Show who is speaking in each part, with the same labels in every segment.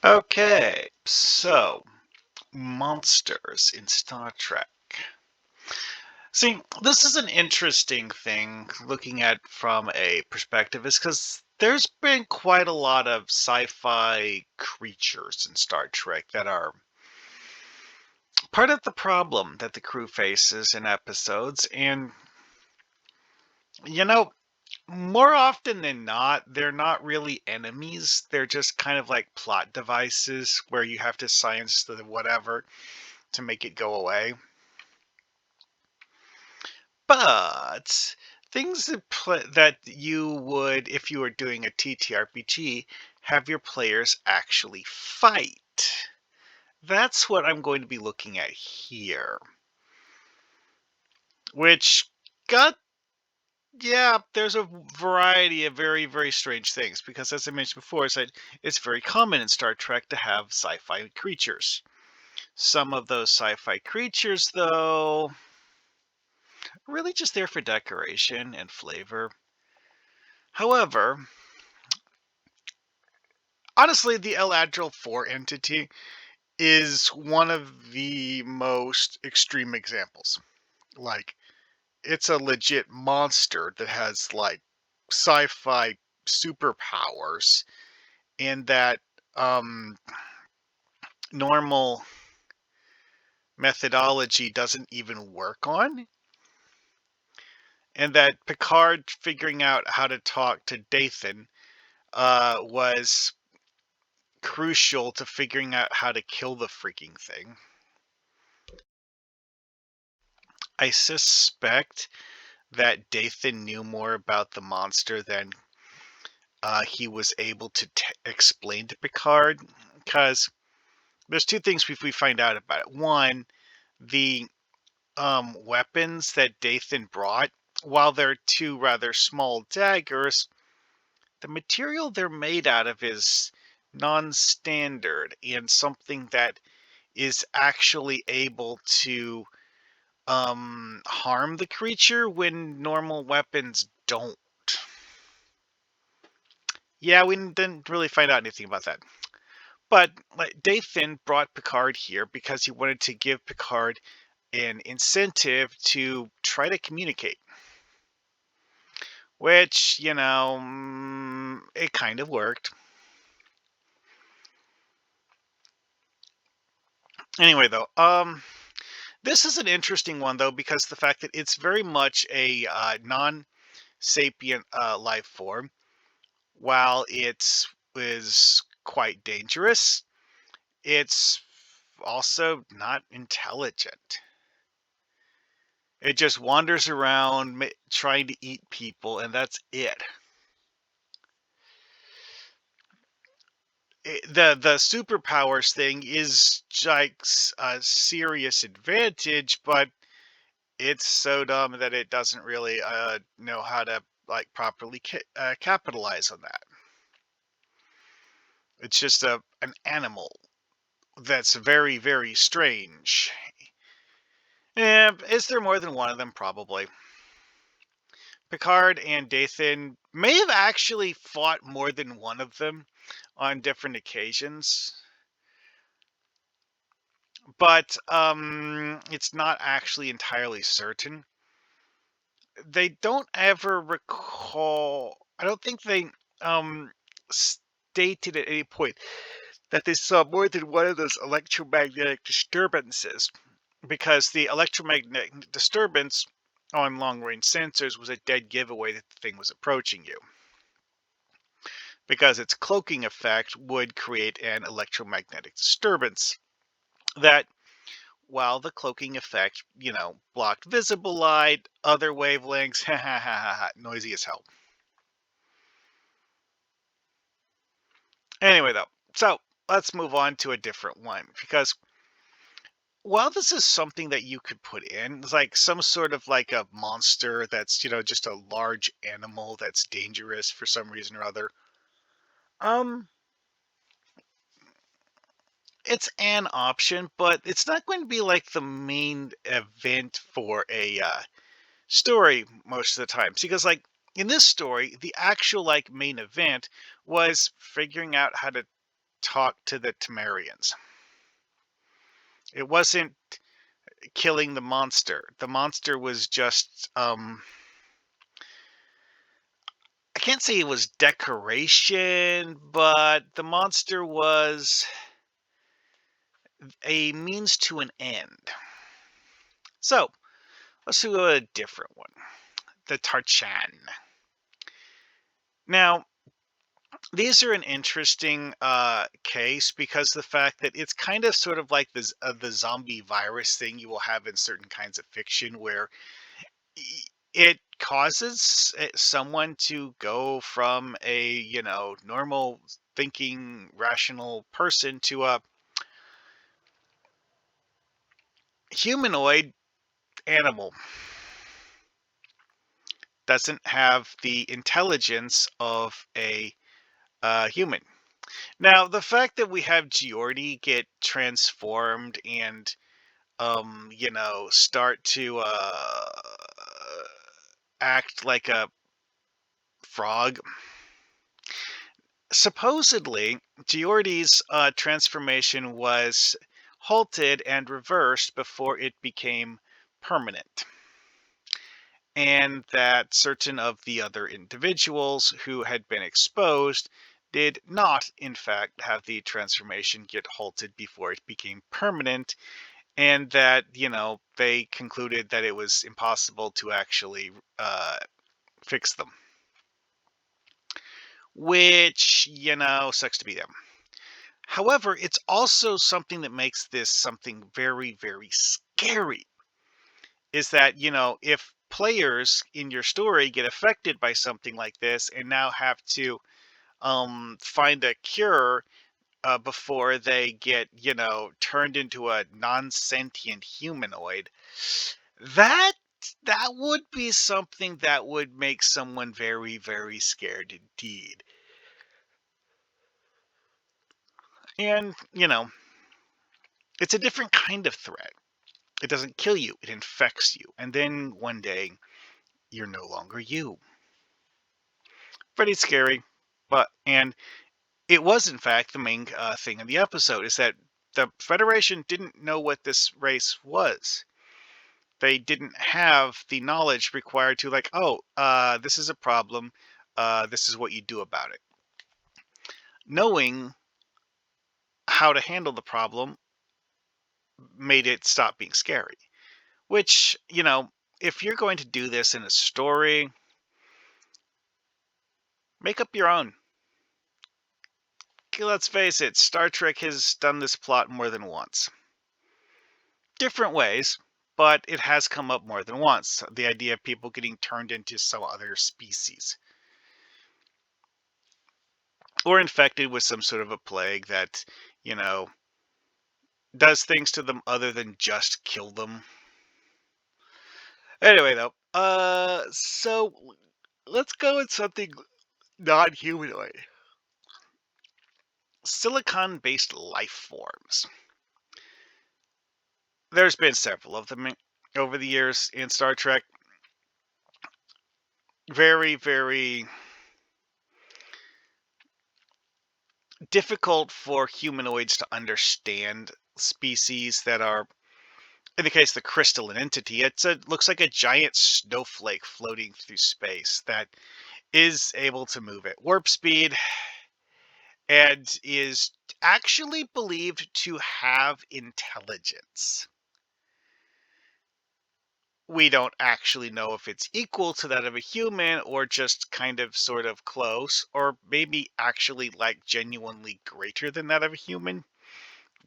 Speaker 1: Okay, so monsters in Star Trek. See, this is an interesting thing looking at from a perspective, is because there's been quite a lot of sci-fi creatures in Star Trek that are part of the problem that the crew faces in episodes, and you know, more often than not, they're not really enemies. They're just kind of like plot devices where you have to science the whatever to make it go away. But things that you would, if you were doing a TTRPG, have your players actually fight. That's what I'm going to be looking at here. Which got, yeah, there's a variety of very, very strange things. Because as I mentioned before, it's very common in Star Trek to have sci-fi creatures. Some of those sci-fi creatures, though, are really just there for decoration and flavor. However, honestly, the Adrel 4 entity is one of the most extreme examples. Like, it's a legit monster that has, like, sci-fi superpowers, and that normal methodology doesn't even work on. And that Picard figuring out how to talk to Dathan was crucial to figuring out how to kill the freaking thing. I suspect that Dathan knew more about the monster than he was able to explain to Picard, because there's two things we find out about it. One, the weapons that Dathan brought, while they're two rather small daggers, the material they're made out of is non-standard and something that is actually able to harm the creature when normal weapons don't. Yeah, we didn't really find out anything about that. But like, Dathan brought Picard here because he wanted to give Picard an incentive to try to communicate. Which, it kind of worked. Anyway, though, this is an interesting one, though, because the fact that it's very much a non-sapient life form, while it is quite dangerous, it's also not intelligent. It just wanders around trying to eat people, and that's it. The superpowers thing is like a serious advantage, but it's so dumb that it doesn't really know how to like properly capitalize on that. It's just an animal that's very, very strange. Is there more than one of them? Probably. Picard and Dathan may have actually fought more than one of them on different occasions, but it's not actually entirely certain. They don't ever recall. I don't think they stated at any point that they saw more than one of those electromagnetic disturbances, because the electromagnetic disturbance on long-range sensors was a dead giveaway that the thing was approaching you, because its cloaking effect would create an electromagnetic disturbance that, while the cloaking effect, blocked visible light, other wavelengths, noisy as hell. Anyway, though, so let's move on to a different one, because while this is something that you could put in, like some sort of like a monster that's, just a large animal that's dangerous for some reason or other, um, it's an option, but it's not going to be like the main event for a story most of the time. Because like in this story, the actual like main event was figuring out how to talk to the Temerians. It wasn't killing the monster. The monster was just I can't say it was decoration, but the monster was a means to an end. So, let's do a different one. The Tarchannen. Now, these are an interesting case because the fact that it's kind of sort of like this the zombie virus thing you will have in certain kinds of fiction where it causes someone to go from a normal thinking rational person to a humanoid animal. Doesn't have the intelligence of a human. Now, the fact that we have Geordi get transformed and start to act like a frog. Supposedly, Geordi's transformation was halted and reversed before it became permanent, and that certain of the other individuals who had been exposed did not, in fact, have the transformation get halted before it became permanent, and that, they concluded that it was impossible to actually fix them. Which, sucks to be them. However, it's also something that makes this something very, very scary. Is that, if players in your story get affected by something like this and now have to find a cure before they get, turned into a non-sentient humanoid, that that would be something that would make someone very, very scared indeed. And, it's a different kind of threat. It doesn't kill you, it infects you. And then one day, you're no longer you. Pretty scary. And it was, in fact, the main thing in the episode is that the Federation didn't know what this race was. They didn't have the knowledge required to, like, this is a problem. This is what you do about it. Knowing how to handle the problem made it stop being scary. Which, if you're going to do this in a story, make up your own. Let's face it, Star Trek has done this plot more than once. Different ways, but it has come up more than once. The idea of people getting turned into some other species. Or infected with some sort of a plague that, does things to them other than just kill them. Anyway, though, so let's go with something non-humanoid. Silicon-based life forms. There's been several of them over the years in Star Trek. Very, very difficult for humanoids to understand species that are, in the case of the crystalline entity, looks like a giant snowflake floating through space that is able to move at warp speed and is actually believed to have intelligence. We don't actually know if it's equal to that of a human or just kind of sort of close, or maybe actually like genuinely greater than that of a human.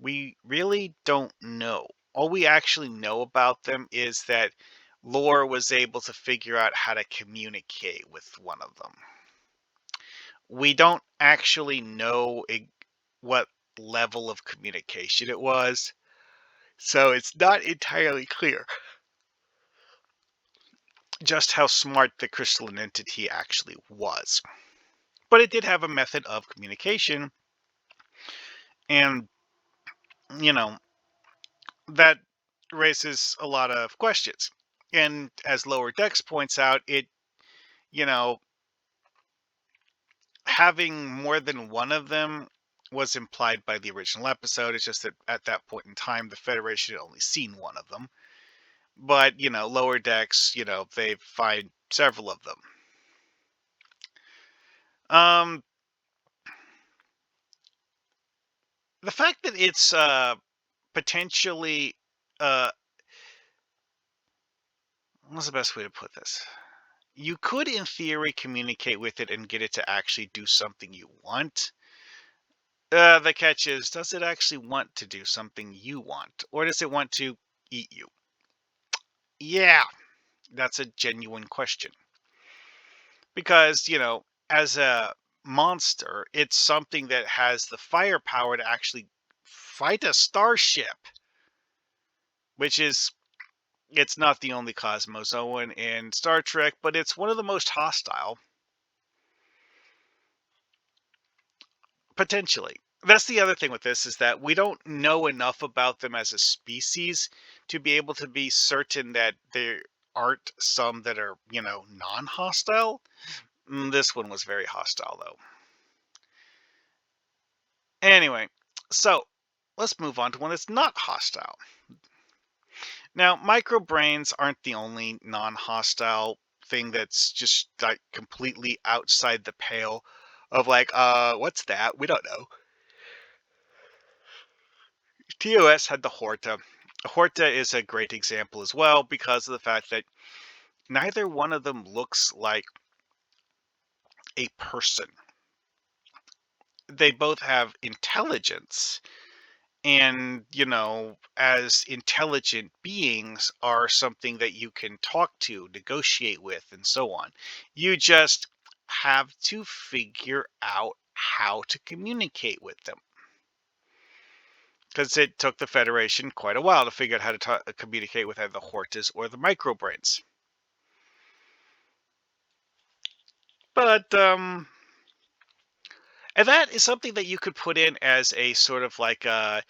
Speaker 1: We really don't know. All we actually know about them is that Lore was able to figure out how to communicate with one of them. We don't actually know what level of communication it was, so it's not entirely clear just how smart the crystalline entity actually was. But it did have a method of communication, and, that raises a lot of questions. And as Lower Decks points out, you know, having more than one of them was implied by the original episode. It's just that at that point in time, the Federation had only seen one of them. But, lower decks, they find several of them. Um, the fact that it's potentially, uh, what's the best way to put this? You could, in theory, communicate with it and get it to actually do something you want. The catch is, does it actually want to do something you want? Or does it want to eat you? Yeah, that's a genuine question. Because, as a monster, it's something that has the firepower to actually fight a starship, which is, it's not the only Cosmozoan in Star Trek, but it's one of the most hostile. Potentially. That's the other thing with this, is that we don't know enough about them as a species to be able to be certain that there aren't some that are, non-hostile. This one was very hostile, though. Anyway, so let's move on to one that's not hostile. Now, microbrains aren't the only non-hostile thing that's just like completely outside the pale of like, what's that? We don't know. TOS had the Horta. Horta is a great example as well because of the fact that neither one of them looks like a person. They both have intelligence, and as intelligent beings are something that you can talk to, negotiate with, and so on. You just have to figure out how to communicate with them, because it took the Federation quite a while to figure out how to communicate with either the Hortas or the Microbrains. But and that is something that you could put in as a sort of like a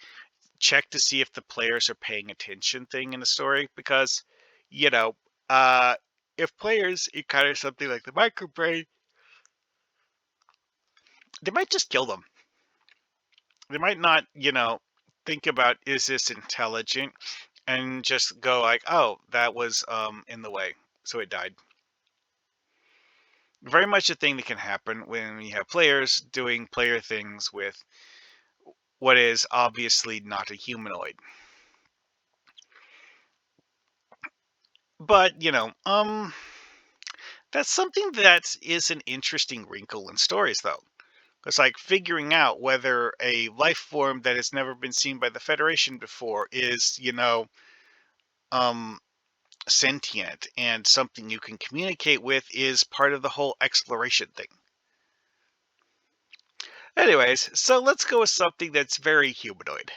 Speaker 1: check to see if the players are paying attention thing in the story, because you know uh if players encounter something like the microbrain, they might just kill them. They might not think about, is this intelligent, and just go like, oh, that was in the way, so it died. Very much a thing that can happen when you have players doing player things with what is obviously not a humanoid. But that's something that is an interesting wrinkle in stories, though. It's like figuring out whether a life form that has never been seen by the Federation before is, um, sentient and something you can communicate with, is part of the whole exploration thing. Anyways, so let's go with something that's very humanoid.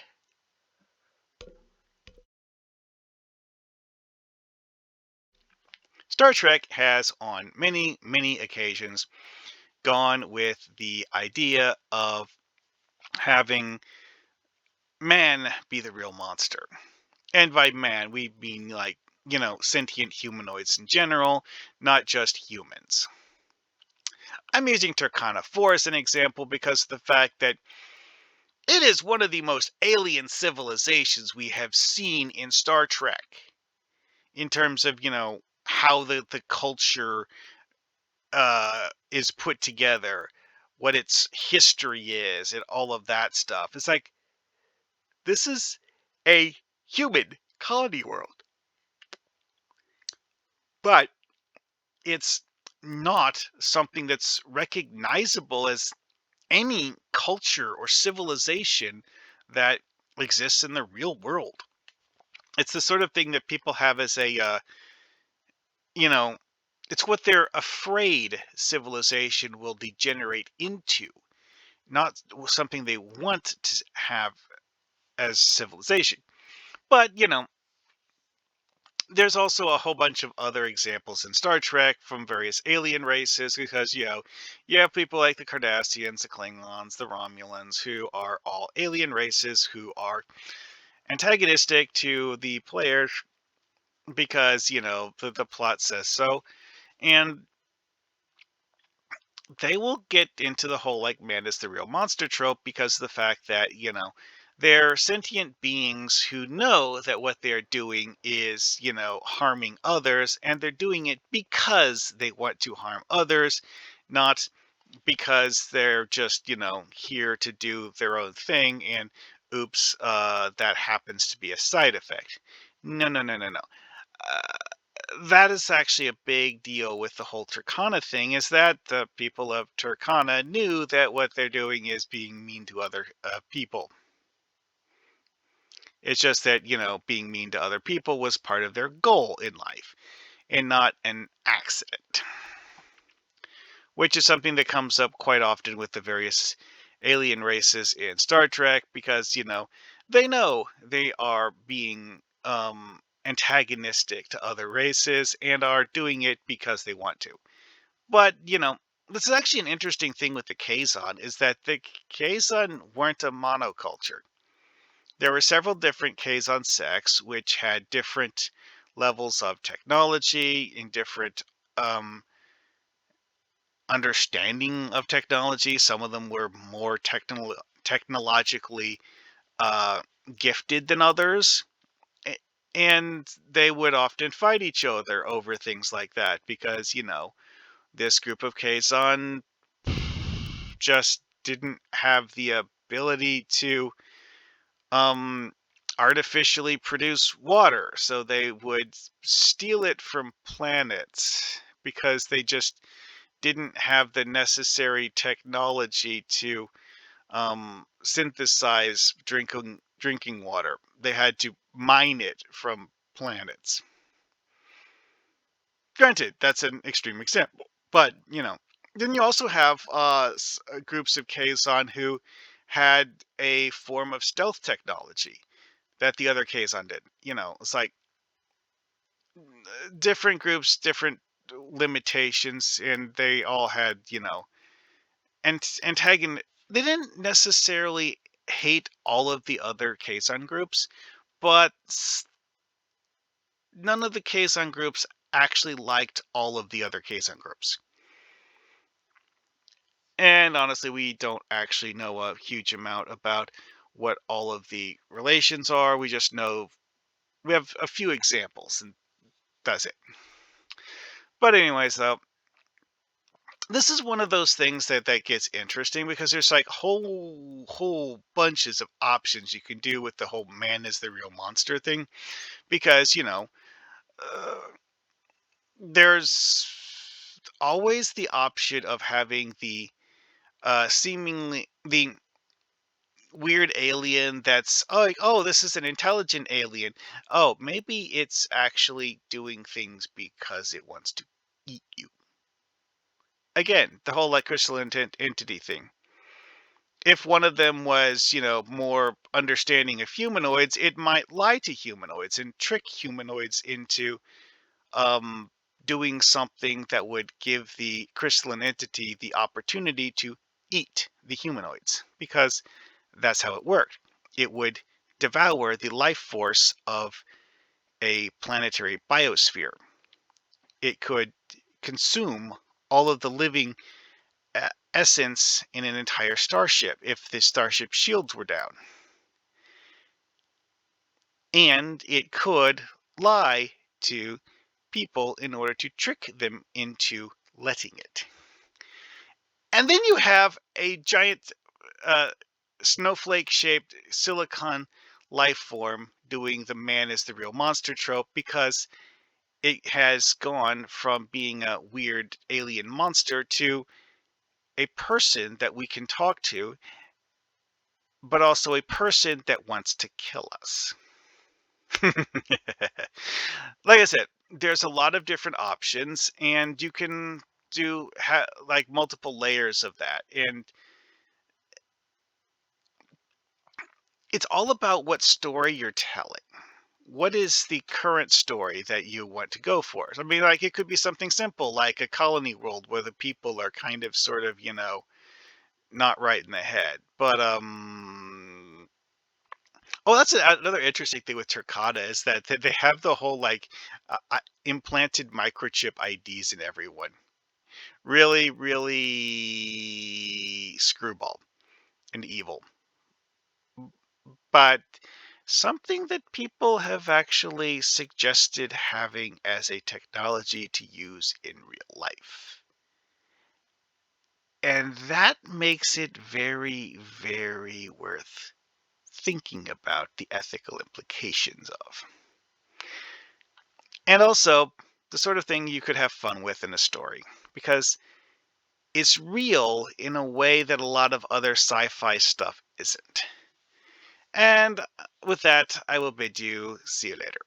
Speaker 1: Star Trek has, on many, many occasions, gone with the idea of having man be the real monster. And by man, we mean like, sentient humanoids in general, not just humans. I'm using Turkana 4 as an example because of the fact that it is one of the most alien civilizations we have seen in Star Trek, in terms of, how the culture is put together, what its history is, and all of that stuff. It's like, this is a human colony world. But it's not something that's recognizable as any culture or civilization that exists in the real world. It's the sort of thing that people have as a, you know, it's what they're afraid civilization will degenerate into, not something they want to have as civilization. But, there's also a whole bunch of other examples in Star Trek from various alien races, because you have people like the Cardassians, the Klingons, the Romulans, who are all alien races who are antagonistic to the players because the plot says so. And they will get into the whole like man is the real monster trope because of the fact that, they're sentient beings who know that what they're doing is, harming others, and they're doing it because they want to harm others, not because they're just, here to do their own thing and oops, that happens to be a side effect. No, no, no, no, no. That is actually a big deal with the whole Turkana thing, is that the people of Turkana knew that what they're doing is being mean to other people. It's just that, being mean to other people was part of their goal in life and not an accident, which is something that comes up quite often with the various alien races in Star Trek because, they know they are being antagonistic to other races and are doing it because they want to. But, this is actually an interesting thing with the Kazon is that the Kazon weren't a monoculture. There were several different Kazon sects which had different levels of technology and different um, understanding of technology. Some of them were more technologically uh, gifted than others. And they would often fight each other over things like that because, this group of Kazon just didn't have the ability to um artificially produce water, so they would steal it from planets because they just didn't have the necessary technology to synthesize drinking water. They had to mine it from planets. Granted, that's an extreme example, but then you also have groups of Kazon who had a form of stealth technology that the other Kazon did. It's like different groups, different limitations, and they all had, antagon. They didn't necessarily hate all of the other Kazon groups, but none of the Kazon groups actually liked all of the other Kazon groups. And honestly, we don't actually know a huge amount about what all of the relations are. We just know we have a few examples, and that's it. But anyways, though, this is one of those things that gets interesting because there's like whole bunches of options you can do with the whole man is the real monster thing. Because uh, there's always the option of having the seemingly the weird alien that's like, oh, this is an intelligent alien. Oh, maybe it's actually doing things because it wants to eat you. Again, the whole like crystalline entity thing. If one of them was, more understanding of humanoids, it might lie to humanoids and trick humanoids into um, doing something that would give the crystalline entity the opportunity to eat the humanoids, because that's how it worked. It would devour the life force of a planetary biosphere. It could consume all of the living essence in an entire starship if the starship shields were down. And it could lie to people in order to trick them into letting it. And then you have a giant uh, snowflake shaped silicon life form doing the man is the real monster trope because it has gone from being a weird alien monster to a person that we can talk to, but also a person that wants to kill us. Like I said, there's a lot of different options, and you can do like multiple layers of that. And it's all about what story you're telling. What is the current story that you want to go for? I mean, like, it could be something simple, like a colony world where the people are kind of sort of, not right in the head. But oh, that's another interesting thing with Turkana is that they have the whole like implanted microchip IDs in everyone. really, really screwball and evil. But something that people have actually suggested having as a technology to use in real life. And that makes it very, very worth thinking about the ethical implications of. And also, the sort of thing you could have fun with in a story, because it's real in a way that a lot of other sci fi stuff isn't. And with that, I will bid you see you later.